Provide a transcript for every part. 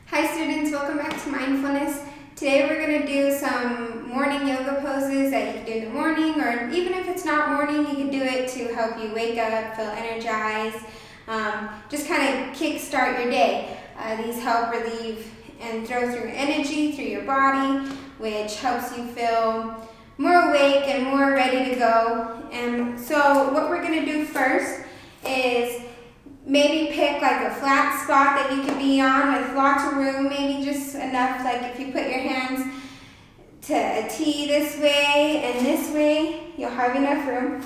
Hi students, welcome back to Mindfulness. Today we're going to do some morning yoga poses that you can do in the morning, or even if it's not morning, you can do it to help you wake up, feel energized, just kind of kick start your day. These help relieve and throw through energy through your body, which helps you feel more awake and more ready to go. And so what we're going to do first is maybe pick like a flat spot that you can be on with lots of room, maybe just enough, like if you put your hands to a T this way and this way, you'll have enough room.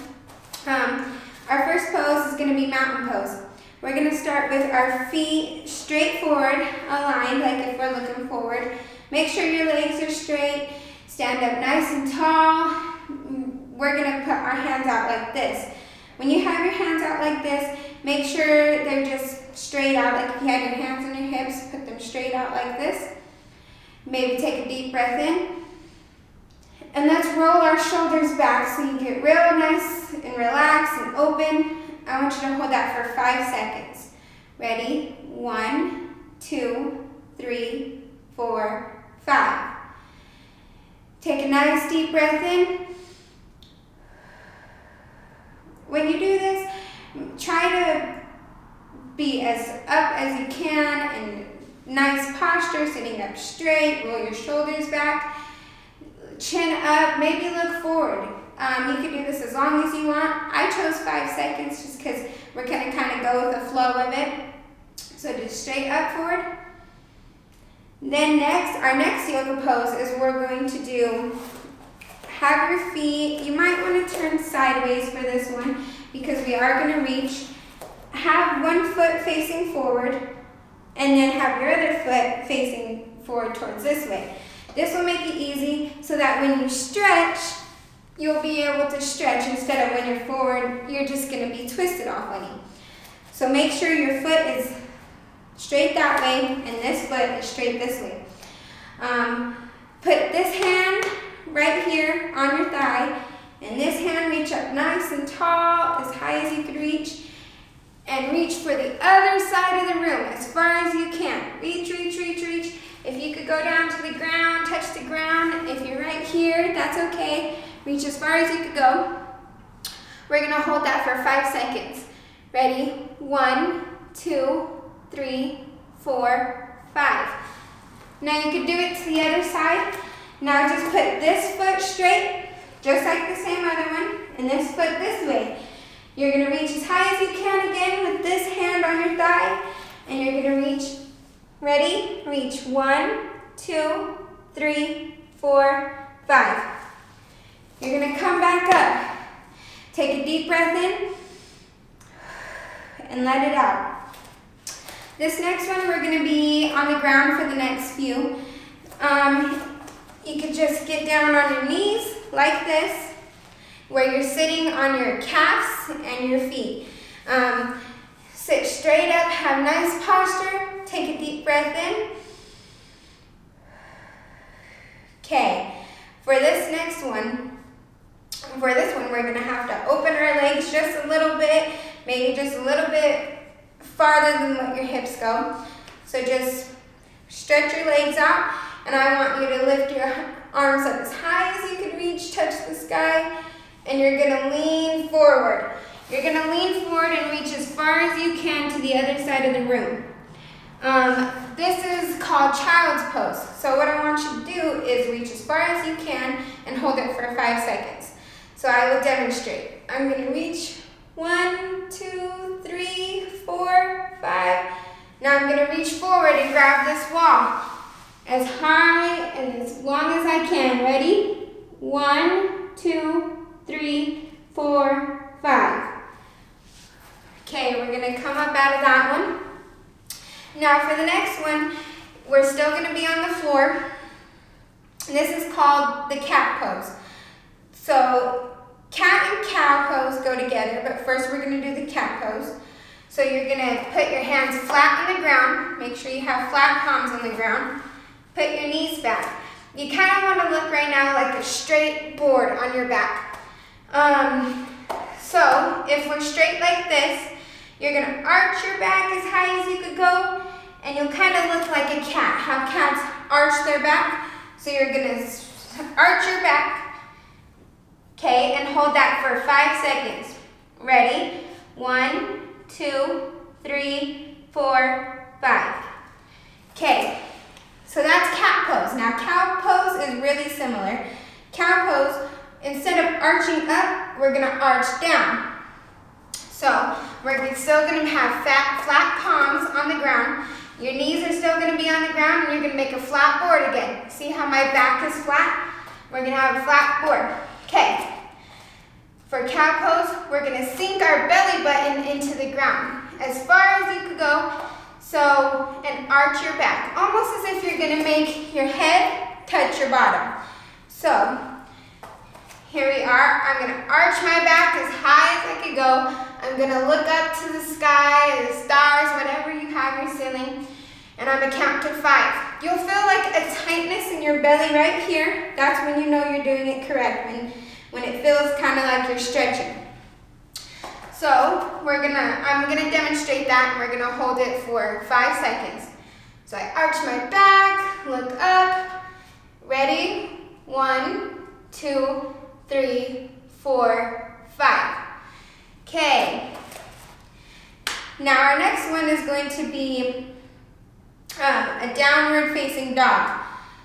Our first pose is going to be mountain pose. We're going to start with our feet straight forward, aligned, like if we're looking forward. Make sure your legs are straight, stand up nice and tall. We're going to put our hands out like this. When you have your hands out like this, make sure they're just straight out, like if you had your hands on your hips, put them straight out like this. Maybe take a deep breath in. And let's roll our shoulders back so you get real nice and relaxed and open. I want you to hold that for 5 seconds. Ready? 1, 2, 3, 4, 5. Take a nice deep breath in. When you do this, try to be as up as you can in nice posture, sitting up straight, roll your shoulders back, chin up, maybe look forward. You can do this as long as you want. I chose 5 seconds just because we're going to kind of go with the flow of it. So just straight up forward. Then next, our next yoga pose is we're going to do, have your feet, you might want to turn sideways for this one because we are going to reach. Have one foot facing forward and then have your other foot facing forward towards this way. This will make it easy so that when you stretch, you'll be able to stretch instead of when you're forward, you're just going to be twisted off on you. So make sure your foot is straight that way and this foot is straight this way. Put this hand right here on your thigh, and this hand reach up nice and tall, as high as you could reach, and reach for the other side of the room as far as you can. Reach, reach, reach, reach. If you could go down to the ground, touch the ground. If you're right here, that's okay. Reach as far as you could go. We're gonna hold that for 5 seconds. Ready? 1, 2, 3, 4, 5. Now you can do it to the other side. Now just put this foot straight, just like the same other one, and this foot this way. You're going to reach as high as you can again with this hand on your thigh, and you're going to reach. Ready? Reach 1, 2, 3, 4, 5. You're going to come back up. Take a deep breath in and let it out. This next one, we're going to be on the ground for the next few. You could just get down on your knees like this, where you're sitting on your calves and your feet. Sit straight up, have nice posture, take a deep breath in. Okay, for this one, we're gonna have to open our legs just a little bit, maybe just a little bit farther than what your hips go. So just stretch your legs out, and I want you to lift your arms up as high as you can reach, touch the sky, and you're gonna lean forward. You're gonna lean forward and reach as far as you can to the other side of the room. This is called child's pose. So what I want you to do is reach as far as you can and hold it for 5 seconds. So I will demonstrate. I'm gonna reach 1, 2, 3, 4, 5. Now I'm gonna reach forward and grab this wall as high and as long as I can. Ready? 1, 2, 3, 4, 5. Okay, we're gonna come up out of that one. Now for the next one, we're still gonna be on the floor. This is called the cat pose. So cat and cow pose go together, but first we're gonna do the cat pose. So you're gonna put your hands flat on the ground. Make sure you have flat palms on the ground. Put your knees back. You kind of want to look right now like a straight board on your back. So if we're straight like this, you're going to arch your back as high as you could go, and you'll kind of look like a cat. How cats arch their back. So you're gonna arch your back, okay, and hold that for 5 seconds. Ready? 1, 2, 3, 4, 5. Okay, so that's cat pose. Now cow pose is really similar. Cow pose, instead of arching up, we're gonna arch down. So we're still gonna have flat palms on the ground. Your knees are still gonna be on the ground, and you're gonna make a flat board again. See how my back is flat? We're gonna have a flat board. Okay. For cow pose, we're gonna sink our belly button into the ground as far as you could go. So, and arch your back, almost as if you're gonna make your head touch your bottom. So, here we are. I'm gonna arch my back as high as I could go. I'm gonna look up to the sky, the stars, whatever you have your ceiling, and I'm gonna count to 5. You'll feel like a tightness in your belly right here. That's when you know you're doing it correct, when it feels kind of like you're stretching. So I'm gonna demonstrate that, and we're gonna hold it for 5 seconds. So I arch my back, look up, ready? 1, 2, 3, 4, 5. Okay. Now our next one is going to be a downward facing dog.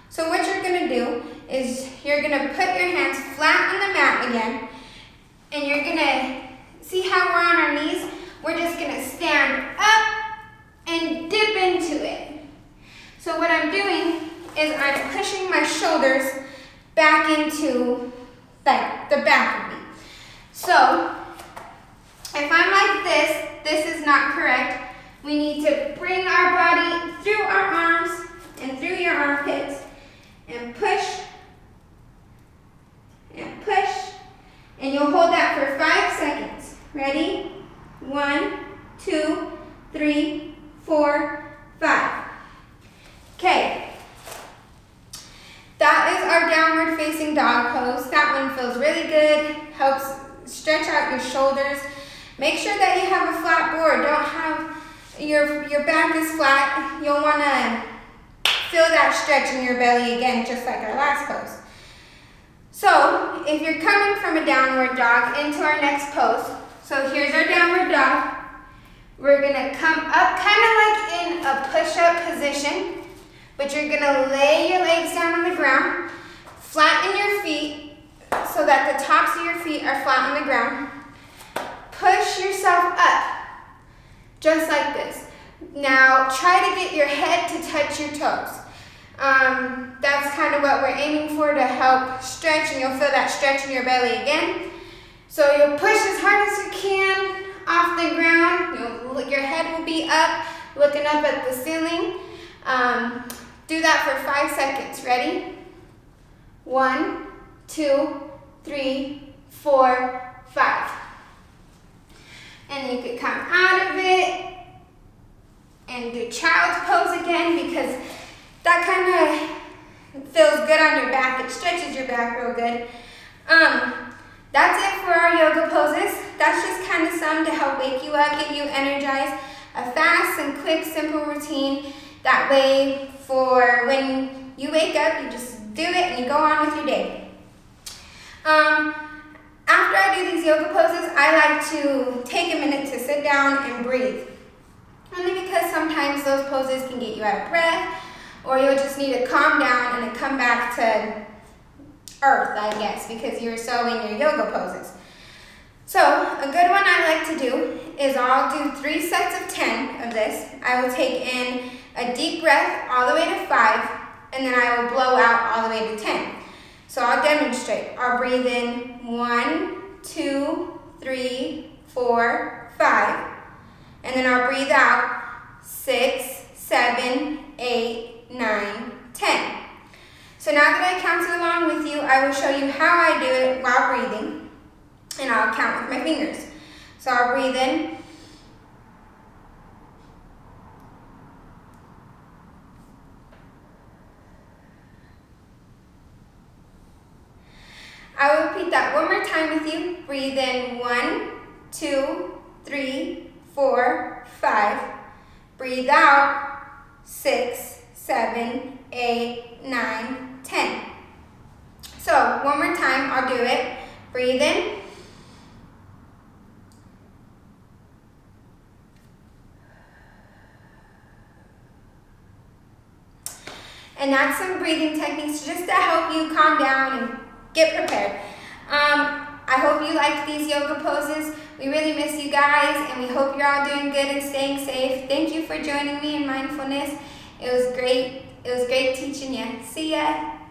So what you're gonna do is you're gonna put your hands flat on the mat again, and you're gonna see how we're on our knees. We're just gonna stand up and dip into it. So what I'm doing is I'm pushing my shoulders back into like the back of me. So if I'm like this is not correct. We need to bring our body through our arms and through your armpits and push and push, and you'll hold that for 5 seconds. Ready? 1, 2, 3, 4, 5. Okay. That is our downward facing dog pose. That one feels really good, helps stretch out your shoulders. Make sure that you have a flat board. Don't have your back is flat. You'll want to feel that stretch in your belly again, just like our last pose. So if you're coming from a downward dog into our next pose, so here's our downward dog. We're gonna come up kind of like in a push-up position, but you're gonna lay your legs down on the ground, flatten your feet so that the tops of your feet are flat on the ground. Push yourself up, just like this. Now try to get your head to touch your toes. That's kind of what we're aiming for, to help stretch, and you'll feel that stretch in your belly again. So you'll push as hard as you can off the ground. Your head will be up, looking up at the ceiling. Do that for 5 seconds. Ready? 1, 2, 3, 4, 5. And you could come out of it and do child's pose again, because that kind of feels good on your back. It stretches your back real good. That's it for our yoga poses. That's just kind of some to help wake you up, get you energized. A fast and quick, simple routine. That way, for when you wake up, you just do it and you go on with your day. After I do these yoga poses, I like to take a minute to sit down and breathe. Only because sometimes those poses can get you out of breath, or you'll just need to calm down and come back to earth, I guess, because you're so in your yoga poses. So a good one I like to do is I'll do 3 sets of 10 of this. I will take in a deep breath all the way to 5, and then I will blow out all the way to 10. So I'll demonstrate. I'll breathe in 1, 2, 3, 4, 5. And then I'll breathe out 6, 7, 8, 9, 10. So now that I counted along with you, I will show you how I do it while breathing. And I'll count with my fingers. So I'll breathe in. I will repeat that one more time with you. Breathe in 1, 2, 3, 4, 5. Breathe out 6, 7, 8, 9, 10. So one more time, I'll do it. Breathe in. And that's some breathing techniques just to help you calm down and get prepared. I hope you liked these yoga poses. We really miss you guys, and we hope you're all doing good and staying safe. Thank you for joining me in mindfulness. It was great. It was great teaching you. See ya.